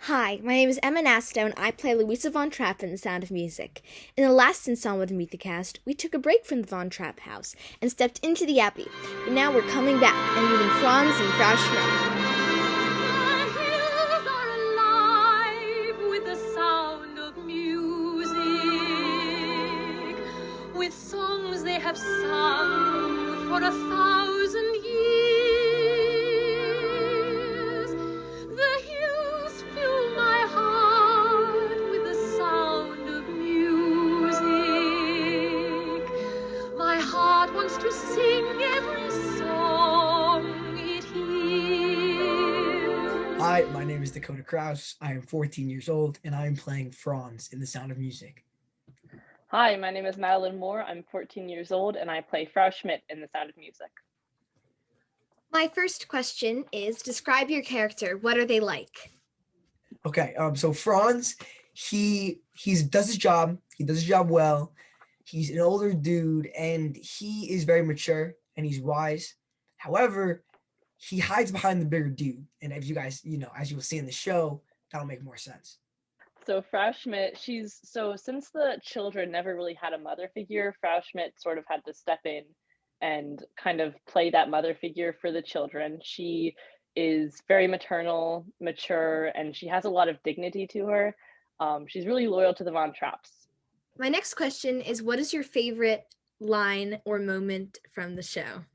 Hi, my name is Emma Nasto, and I play Louisa Von Trapp in The Sound of Music. In the last installment of Meet the Cast, we took a break from the Von Trapp house and stepped into the Abbey, but now we're coming back and meeting Franz and Frau Schmidt. The hills are alive with the sound of music, with songs they have sung for 1,000 years. The hills fill my heart with the sound of music. My heart wants to sing every song it hears. Hi, my name is Dakota Krause. I am 14 years old, and I am playing Franz in The Sound of Music. Hi, my name is Madeline Moore. I'm 14 years old, and I play Frau Schmidt in The Sound of Music. My first question is, describe your character. What are they like? Okay, so Franz, he does his job. He does his job well. He's an older dude, and he is very mature and he's wise. However, he hides behind the bigger dude, and as you guys, as you will see in the show, that'll make more sense. So Frau Schmidt, since the children never really had a mother figure, Frau Schmidt sort of had to step in and kind of play that mother figure for the children. She is very maternal, mature, and she has a lot of dignity to her. She's really loyal to the Von Trapps. My next question is, what is your favorite line or moment from the show?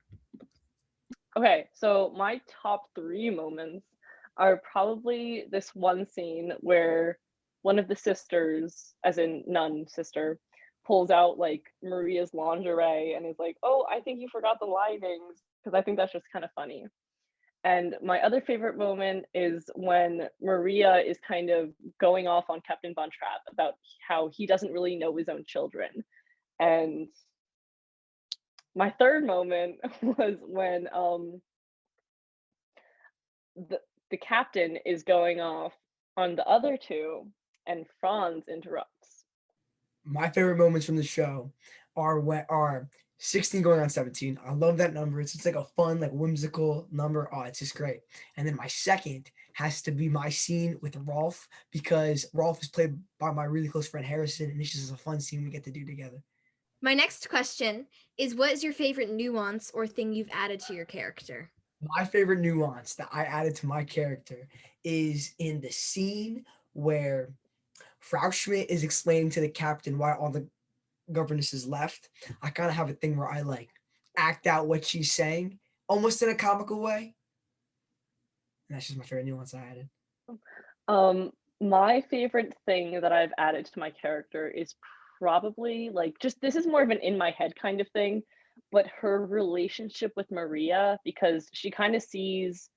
Okay, so my top 3 moments are probably this one scene where one of the sisters, as in nun sister, pulls out like Maria's lingerie and is like, "Oh, I think you forgot the linings," because I think that's just kind of funny. And my other favorite moment is when Maria is kind of going off on Captain Von Trapp about how he doesn't really know his own children. And my third moment was when the captain is going off on the other two and Franz interrupts. My favorite moments from the show are 16 going on 17. I love that number. It's just like a fun, like whimsical number. Oh, it's just great. And then my second has to be my scene with Rolf, because Rolf is played by my really close friend Harrison, and it's just a fun scene we get to do together. My next question is, what is your favorite nuance or thing you've added to your character? My favorite nuance that I added to my character is in the scene where Frau Schmidt is explaining to the captain why all the governesses left. I kind of have a thing where I like act out what she's saying, almost in a comical way. And that's just my favorite nuance I added. My favorite thing that I've added to my character is probably like just this is more of an in my head kind of thing, but her relationship with Maria, because she kind of sees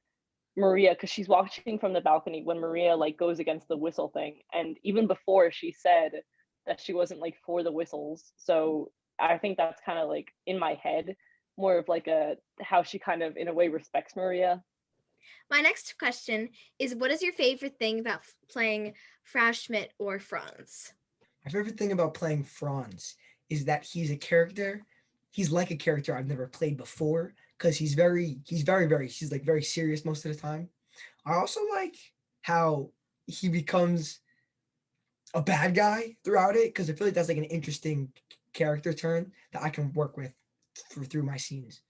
Maria because she's watching from the balcony when Maria like goes against the whistle thing, and even before she said that she wasn't like for the whistles. So I think that's kind of like in my head more of like a how she kind of in a way respects Maria. My next question is, what is your favorite thing about playing Frau Schmidt or Franz? My favorite thing about playing Franz is that he's a character. He's like a character I've never played before, because he's like very serious most of the time. I also like how he becomes a bad guy throughout it, because I feel like that's like an interesting character turn that I can work with through my scenes.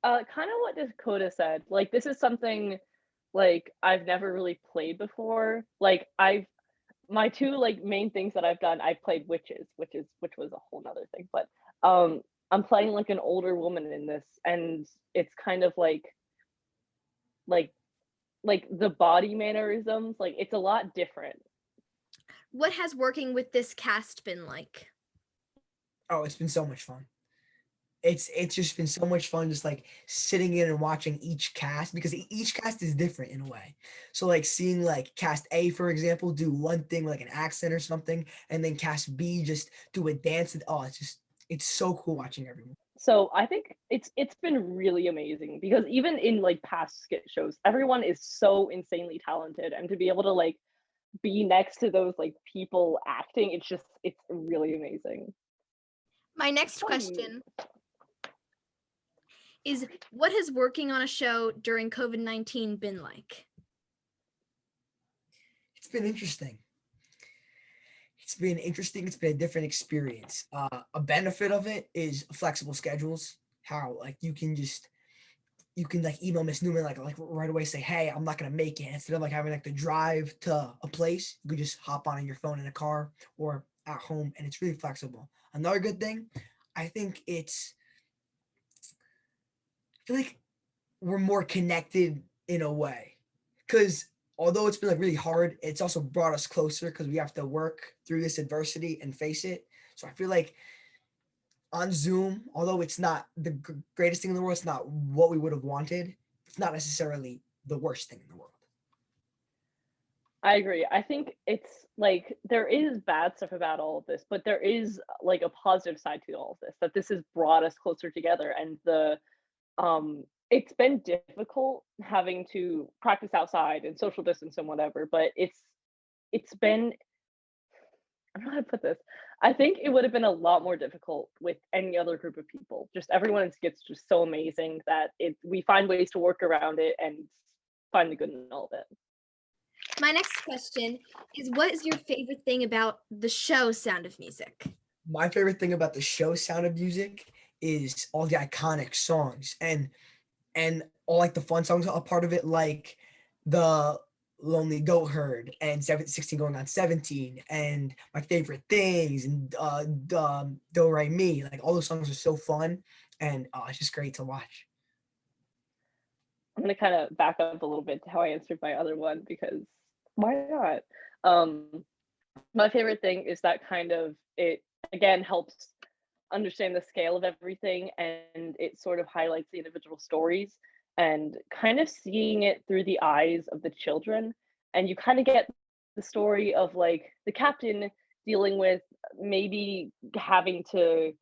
Kind of what Dakota said. Like this is something like I've never really played before. Like I've my two like main things that I've done, I've played witches, which was a whole nother thing. But I'm playing like an older woman in this, and it's kind of like like the body mannerisms, like it's a lot different. What has working with this cast been like? Oh, it's been so much fun. It's just been so much fun just like sitting in and watching each cast, because each cast is different in a way. So like seeing like cast A, for example, do one thing like an accent or something, and then cast B just do a dance. And oh, it's so cool watching everyone. So I think it's been really amazing because even in like past skit shows, everyone is so insanely talented, and to be able to like be next to those like people acting, it's really amazing. My next question is, what has working on a show during COVID-19 been like? been interesting. It's been interesting. It's been a different experience. A benefit of it is flexible schedules. How like you can like email Miss Newman like right away, say, hey, I'm not gonna make it. Instead of like having like to drive to a place, you can just hop on your phone in a car or at home, and it's really flexible. Another good thing, I think I feel like we're more connected in a way, because although it's been like really hard, it's also brought us closer because we have to work through this adversity and face it. So I feel like on Zoom, although it's not the greatest thing in the world, it's not what we would have wanted. It's not necessarily the worst thing in the world. I agree. I think it's like there is bad stuff about all of this, but there is like a positive side to all of this, that this has brought us closer together. And it's been difficult having to practice outside and social distance and whatever, but it's been, I don't know how to put this. I think it would have been a lot more difficult with any other group of people. Just everyone gets just so amazing that we find ways to work around it and find the good in all of it. My next question is, what is your favorite thing about the show Sound of Music? My favorite thing about the show Sound of Music is all the iconic songs and all like the fun songs are a part of it, like the Lonely Goat Herd and 16 going on 17 and My Favorite Things and Do Re Mi. Like all those songs are so fun, and it's just great to watch. I'm gonna kind of back up a little bit to how I answered my other one, because why not? My favorite thing is that kind of it again helps understand the scale of everything, and it sort of highlights the individual stories and kind of seeing it through the eyes of the children. And you kind of get the story of like the captain dealing with maybe having to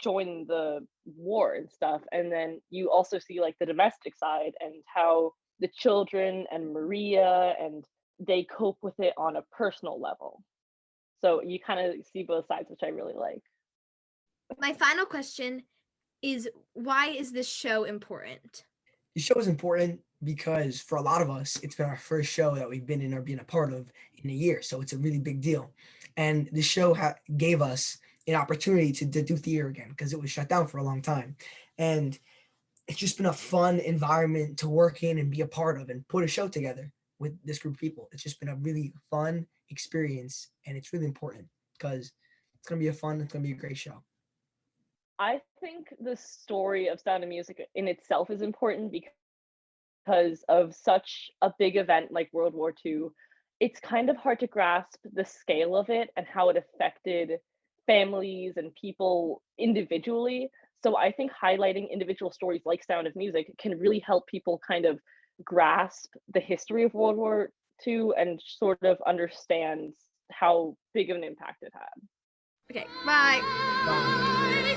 join the war and stuff. And then you also see like the domestic side and how the children and Maria and they cope with it on a personal level. So you kind of see both sides, which I really like. My final question is, why is this show important? The show is important because for a lot of us, it's been our first show that we've been in or been a part of in a year. So it's a really big deal. And the show gave us an opportunity to do theater again because it was shut down for a long time. And it's just been a fun environment to work in and be a part of and put a show together with this group of people. It's just been a really fun experience, and it's really important because it's going to be it's going to be a great show. I think the story of Sound of Music in itself is important because of such a big event like World War II. It's kind of hard to grasp the scale of it and how it affected families and people individually. So I think highlighting individual stories like Sound of Music can really help people kind of grasp the history of World War II and sort of understand how big of an impact it had. Okay, bye. Bye.